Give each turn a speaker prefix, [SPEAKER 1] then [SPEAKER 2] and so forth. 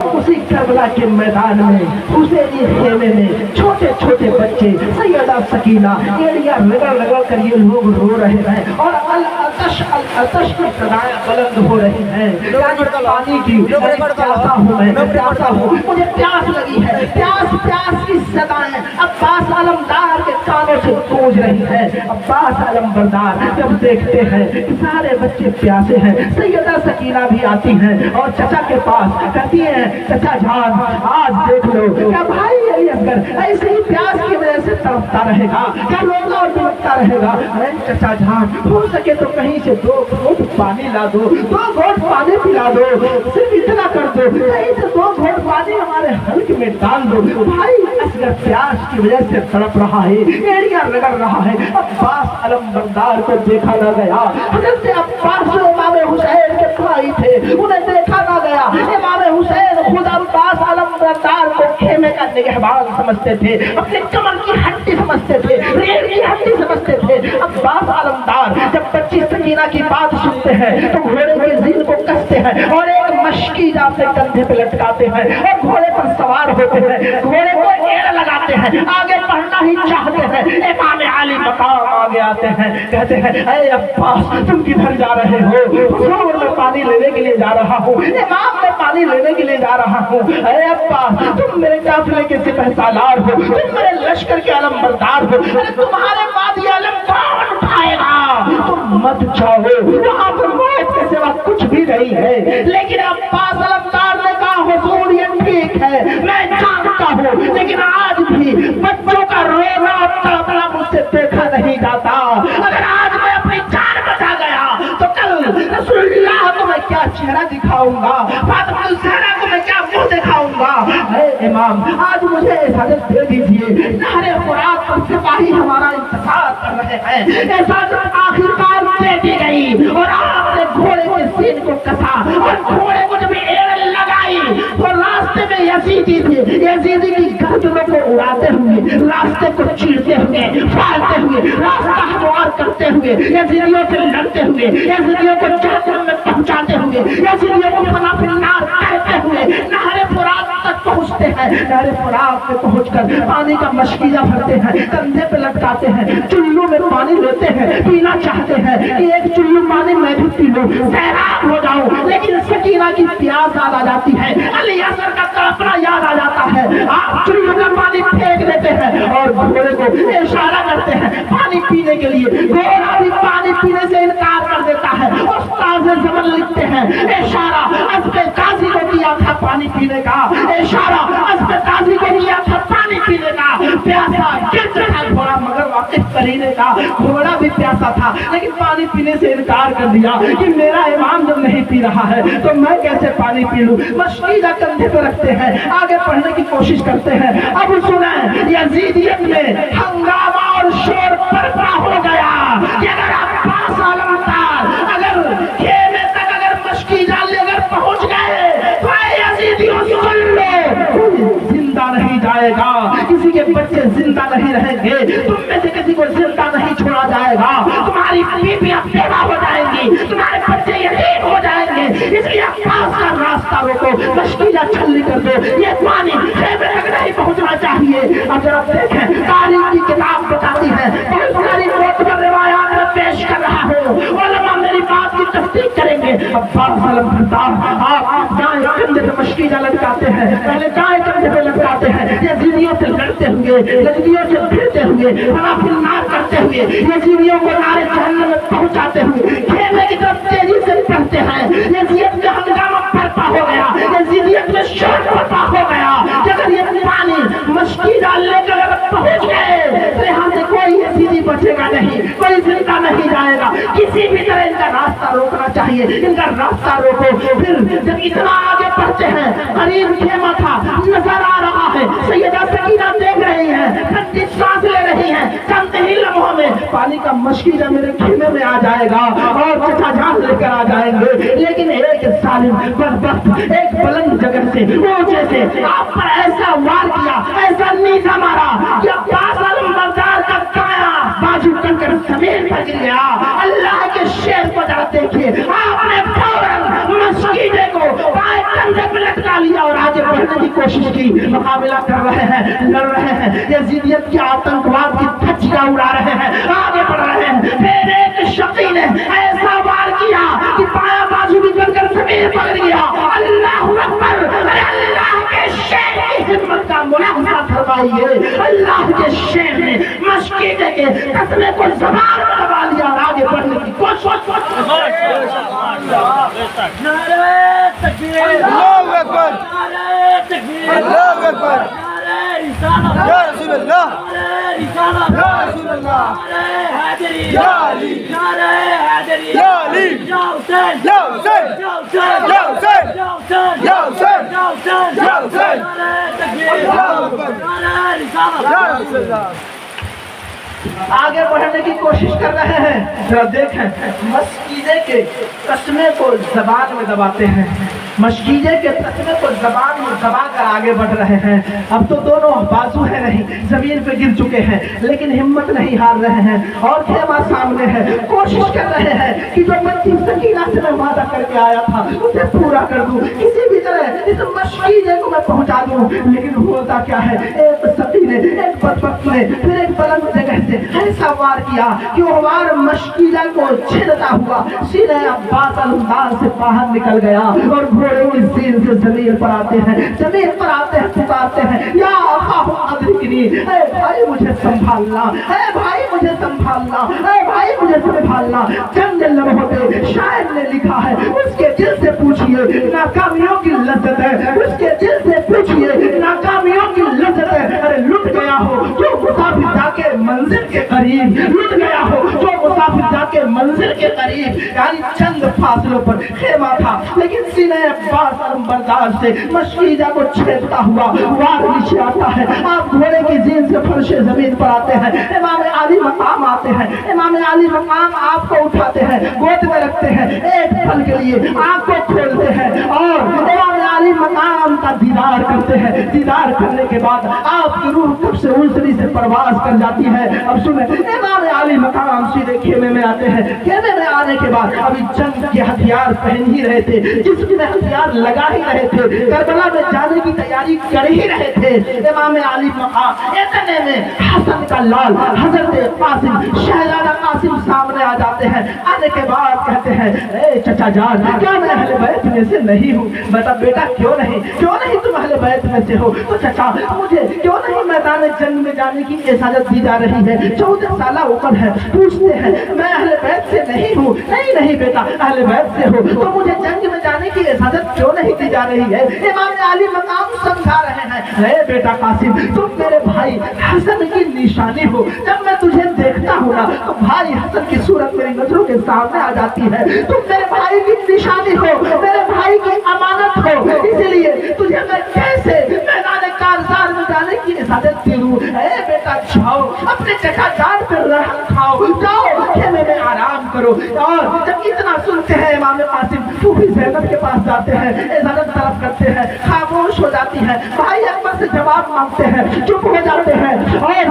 [SPEAKER 1] उसी करबला के मैदान में हुसैनी खेमे में छोटे छोटे बच्चे सैयदा सकीना एड़िया रगड़ रगड़ कर ये लोग रो रहे हैं और अतश की सदाएं बुलंद हो रही हैं। पानी की प्यासा हूँ मैं, प्यासा हूँ, मुझे प्यास लगी है। प्यास प्यास की सदाएं अब्बास आलमदार के कानों से गूंज रही है। अब्बास आलमबरदार जब देखते हैं कि सारे बच्चे प्यासे हैं, सैयदा सकीना भी आती हैं और चचा के पास कहती हैं, चचा जान आज देख लो क्या भाई अली असगर ऐसे ही प्यास की वजह से तड़पता रहेगा, क्या रोना और तड़पता रहेगा। अरे चचा जान हो सके तो कहीं से 2 घूंट पानी ला दो, 2 घूंट पानी पिला दो, सिर्फ इतना कर दो, कहीं से 2 घूंट पानी हमारे हल्क में डाल दो। भाई असगर प्यास की वजह से तड़प रहा है, एड़ियां रगड़ रहा है। अब्बास आलमबरदार को देखा न गया। हजरत अब्बास जो इमाम हुसैन के भाई थे उन्हें देखा न गया। इमाम हुसैन खुद अब्बास आलमबरदार को खेमे का निगहबान समझते थे, अपने कमर की हड्डी समझते थे, रीढ़ की हड्डी समझते थे। अब्बास आलमदार जब बच्ची सकीना की बात सुनते हैं तो घोड़े के ज़ीन को कसते हैं और एक मशकी अपने कंधे पे लटकाते हैं और घोड़े पर सवार होते हैं, घोड़े को एड़ लगाते हैं, आगे बढ़ना ही चाहते हैं। इमाम आली मकाम आगे आते हैं, कहते हैं अरे अब्बास तुम किधर जा रहे हो? हुजूर मैं पानी लेने के लिए जा रहा हूँ, इमाम मैं पानी लेने के लिए जा रहा हूँ। अरे अब्बास तुम मेरे काफिले के सिपहसालार हो, तुम मेरे लश्कर के आलमबरदार हो, अरे तुम्हारे बाद ये आलम कौन उठाएगा? तुम मत जाओ, वहाँ पर मौत के सिवा कुछ भी नहीं है। लेकिन अब्बास आलमदार ने कहा हुजूर ये ठीक है, मैं जानता हूँ, लेकिन आज भी बच्चों का रोना और तड़पना मुझसे देखा नहीं जाता। अगर आज मैं अपनी जान बचा गया तो कल रसूलुल्लाह को मैं क्या चेहरा दिखाऊंगा, फातिमा ज़हरा को मैं क्या मुंह दिखाऊंगा। इमाम आज मुझे इजाजत दे दीजिए, नहरे फुरात पर सिपाही हमारा इंतजार कर रहे हैं। इजाजत आखिरकार दे दी गई और आपने घोड़े के सीन को कसा और घोड़े को जब एड़ लगाई तो रास्ते में यजीदी थे, यजीदी की गर्दनों को उड़ाते हुए, रास्ते को चीरते हुए, फाड़ते हुए, रास्ता हमवार करते हुए, यजीदियों से लड़ते हुए, यजीदियों को जहन्नम में पहुंचाते हुए, यजीदियों को फना फिन्नार करते हुए नहरे फुरात तक पहुंचते हैं। नहरे फुरात में पहुंचकर पानी का मशकीजा भरते हैं, कंधे पे लटकाते हैं, चुल्लू में पानी लेते हैं, पीना चाहते हैं कि एक चुल्लू पानी मैं भी पी लूं, सैराब हो जाऊं। लेकिन सकीना की प्यास याद आ जाती है, अली असगर का तड़पना याद आ जाता है। आप चुल्लू में पानी फेंक देते हैं और घोड़े को इशारा करते हैं पानी पीने के लिए। घोड़ा भी पानी पीने से इनकार कर देता है। उस्ताद ज़मन लिखते हैं इशारा अस्बे काजी को किया था पानी पीने का, इशारा अस्बे काजी को किया था पानी पीने का। प्यासा गिरज था घोड़ा मगर वाकिफ करीने का, घोड़ा भी प्यासा था लेकिन पानी पीने से इनकार कर दिया कि मेरा इमाम जब नहीं पी रहा है तो मैं कैसे पानी पी लूं। मशकीजा कंधे पे रखते हैं, आगे बढ़ने की कोशिश करते हैं। अब सुने यजीदियत में हंगामा और शोर बर्पा हो गया कि अगर अब्बास आलमदार अगर खेमे तक अगर मशकीजा लेकर पहुंच गए तो यजीदियों सुन लो, जिंदा नहीं जाएगा, किसी के बच्चे जिंदा नहीं रहेंगे, तुम में से किसी को जिंदा नहीं छोड़ा जाएगा, तुम्हारी बीवियां बेवा हो जाएंगी, तुम्हारे बच्चे यतीम हो जाएंगे। इसलिए अब्बास का रास्ता रोको, मशकीजा छलनी कर दो, ये पानी खेमे तक नहीं पहुंचना चाहिए। अगर आप देखें तारीख की किताब बताती है, बहुत सारी मोतबर रिवायात में पेश कर रहा हूँ, उलमा मेरी बात की तस्दीक करेंगे। अब्बास आलमदार आप दाएं कंधे पे मशकीजा लटकाते हैं, पहले दाएं कंधे पे लटकाते हैं, यजीदियों से लड़ते हुए, यजीदियों से भिड़ते हुए, फना फिन्नार करते हुए, यजीदियों को नारे जहन्नम में पहुंचाते हुए खेमे की तरफ तेजी से बढ़ते हैं। यजीदियत का हंगामा बर्पा हो गया, यजीदियत में शोर बर्पा हो गया। अगर ये पानी मशकीजा लेकर अगर पहुंच गए तो यहाँ से कोई यजीदी बचेगा नहीं, कोई जिंदा नहीं जाएगा। किसी भी तरह इनका रास्ता रोकना चाहिए, इनका रास्ता रोको। फिर जब इतना आगे बढ़ते हैं, करीब खेमा था नजर आ रहा है, सैयदा सकीना देख रही हैं, ठंडी सांस ले रही हैं, चंद ही लम्हों में पानी का मशकीजा मेरे खेमे में आ जाएगा और चचा जान लेकर आ जाएंगे। लेकिन एक जालिम बदबख्त एक बुलंद जगह से ऊंचे से आप पर ऐसा वार किया, ऐसा नीचा मारा कि अब्बास आलमदार का काया बाजू कंकर जमीन पर गिर गया। अल्लाह के शेर को जरा देखिए, आपने फौरन मशकीजे को बाएं कंधे पे लटका लिया और आगे آگے بڑھنے کی کوشش کی، مقابلہ کر رہے ہیں، لڑ رہے ہیں، یزیدیت کے آتنکواد کی دھجیاں اڑا رہے ہیں، آگے بڑھ رہے ہیں. پھر ایک شقی نے ایسا وار کیا کہ بایاں بازو نکل کر زمین پکڑ گیا. اللہ اکبر! اللہ کے شیر کی ہمت کا ملاحظہ فرمائیے. اللہ کے شیر نے مشکیدے کے قسمے کو زبان میں دبا لیا اور آگے بڑھنے کی کوشش.
[SPEAKER 2] نعرہ تکبیر!
[SPEAKER 3] اللہ اکبر!
[SPEAKER 2] نعرہ تکبیر!
[SPEAKER 3] اللہ اکبر!
[SPEAKER 2] نعرہ رسالت!
[SPEAKER 3] یا رسول اللہ!
[SPEAKER 2] نعرہ رسالت!
[SPEAKER 3] یا رسول اللہ!
[SPEAKER 2] نعرہ حیدری!
[SPEAKER 3] یا علی!
[SPEAKER 2] نعرہ حیدری!
[SPEAKER 3] یا علی!
[SPEAKER 2] یا حسین!
[SPEAKER 3] یا حسین!
[SPEAKER 2] یا حسین!
[SPEAKER 3] یا حسین!
[SPEAKER 2] یا حسین!
[SPEAKER 3] یا حسین!
[SPEAKER 2] یا حسین!
[SPEAKER 3] یا حسین!
[SPEAKER 2] نعرہ تکبیر!
[SPEAKER 3] اللہ اکبر!
[SPEAKER 2] نعرہ رسالت!
[SPEAKER 3] یا رسول اللہ!
[SPEAKER 1] آگے بڑھنے کی کوشش کر رہے ہیں. ذرا دیکھیں مشکیزے کے قسمے کو زبان میں دباتے ہیں، مشکیزے کے قسمے کو زبان میں دبا کر آگے بڑھ رہے ہیں. اب تو دونوں بازو ہیں نہیں، زمین پہ گر چکے ہیں، لیکن ہمت نہیں ہار رہے ہیں اور خیمہ سامنے ہے. کوشش کر رہے ہیں کہ جو بچی سکینہ سے میں وعدہ کر کے آیا تھا اسے پورا کر دوں، کسی بھی طرح اس مشکیزے کو میں پہنچا دوں. لیکن ہوتا کیا ہے، ایک سقی نے، ایک بدبخت نے پھر ایک بلند جگہ سے ایسا وار کیا کہ وہ وار مشکیزہ کو چھیدتا ہوا سینہ عباس الدار سے باہر نکل گیا اور گھوڑے کی زین سے زمین پر آتے ہیں، زمین پر آتے ہیں، پکارتے ہیں یا آقا ادرکنی، اے بھائی مجھے سنبھالنا، اے بھائی مجھے سنبھالنا، اے بھائی مجھے سنبھالنا. چند لمحوں پہ شاعر نے لکھا ہے اس کے دل سے پوچھئے ناکامیوں کی لذت ہے، اس کے دل سے پوچھئے ناکامیوں کی لذت ہے. ارے لٹ گیا ہو جو مسافر جا کے منزل کے قریب، لٹ گیا ہو جو مسافر جا کے منزل کے قریب. یعنی چند فاصلوں پر خیمہ تھا لیکن سینہ عباس علمبردار سے مشکیزہ کو چھیدتا ہوا وار نیچے آتا ہے. آپ گھوڑے کی زین سے فرش زمین پر آتے ہیں، امام علی مقام آتے ہیں، امام علی مقام آپ کو اٹھاتے ہیں، گود میں رکھتے ہیں، ایک پل کے لیے آپ کو کھولتے ہیں اور امام علی مقام کا دیدار کرتے ہیں. دیدار کرنے کے بعد آپ کی روح کب سے السری سے پرواز کر جاتی ہے. اب سنیں امام علی مقام سیدھے خیمے میں آتے ہیں. خیمے میں آنے کے بعد ابھی جنگ کے ہتھیار پہن ہی رہے تھے، جسم میں ہتھیار لگا ہی رہے تھے، کربلا میں جانے کی تیاری کر ہی رہے تھے. امام علی مقام اتنے میں حسن کا لال حضرت قاسم، شہزادہ قاسم سامنے آ جاتے ہیں. آنے کے بعد کہتے ہیں اے چچا جان کیا میں اہل بیت میں سے نہیں ہوں؟ بیٹا کیوں نہیں تم اہل بیت میں سے ہو؟ تو چچا مجھے کیوں نہیں میدان جنگ میں جانے کی اجازت دی جا رہی ہے؟ 14 سالہ عمر ہے. پوچھتے ہیں میں اہل بیت سے نہیں ہوں. نہیں بیٹا اہل بیت سے ہو تو مجھے جنگ میں جانے کی اجازت کیوں نہیں دی جا رہی ہے؟ امام علی مقام سمجھا رہے ہیں اے بیٹا قاسم تم میرے بھائی حسن کی نشانی ہو. جب میں تجھے دیکھتا ہوں نا تو بھائی حسن کی صورت میری نظروں کے سامنے آ جاتی ہے. تم میرے بھائی کی نشانی ہو، میرے بھائی کی امانت ہو، اس لیے تجھے میں کیسے میدان کارزار میں جانے کی اجازت دے دوں؟ اے بیٹا جاؤ اپنے چچا جان پر رحم کھاؤ، جاؤ خیمے میں آرام کرو. اور جب اتنا سنتے ہیں امام قاسم پھوپھی زینب کے پاس جاتے ہیں، اجازت طلب کرتے ہیں، خاموش ہو جاتی ہے. بھائی اکبر سے جواب مانگتے ہیں، چپ ہو جاتے ہیں اور